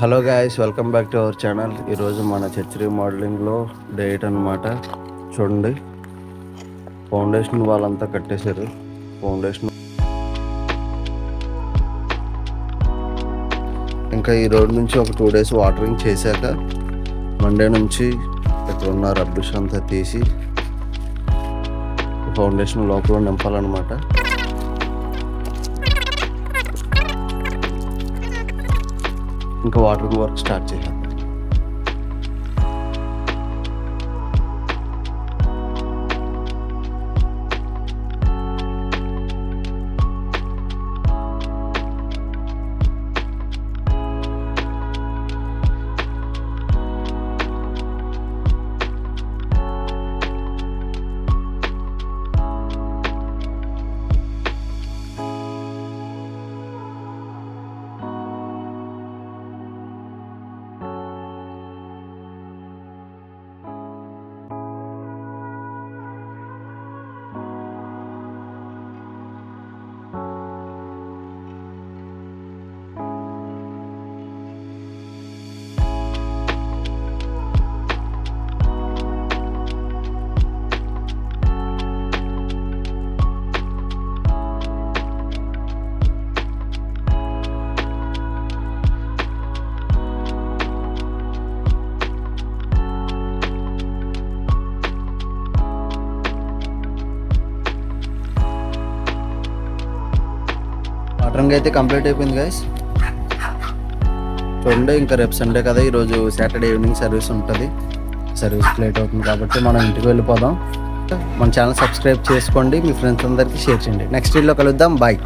Hello guys, welcome back to our channel. ఈరోజు మన church రీమోడలింగ్లో day 8 అనమాట. చూడండి, ఫౌండేషన్ వాళ్ళంతా కట్టేశారు. ఫౌండేషన్ ఇంకా ఈ రోడ్ నుంచి ఒక 2 days వాటరింగ్ చేశాక మండే నుంచి ఇక్కడ ఉన్న రబ్బిష్ అంతా తీసి ఫౌండేషన్ లోపల నింపాలన్నమాట. ఇంకా వాటరింగ్ వర్క్ స్టార్ట్ చేయాలి. వాటరింగ్ అయితే కంప్లీట్ అయిపోయింది గైస్. చూడండి, ఇంకా రేపు సండే కదా, ఈరోజు సాటర్డే ఈవినింగ్ సర్వీస్ ఉంటుంది. సర్వీస్ లేట్ అవుతుంది కాబట్టి మనం ఇంటికి వెళ్ళిపోదాం. మన ఛానల్ సబ్స్క్రైబ్ చేసుకోండి, మీ ఫ్రెండ్స్ అందరికీ షేర్ చేయండి. నెక్స్ట్ వీడియోలో కలుద్దాం. బాయ్.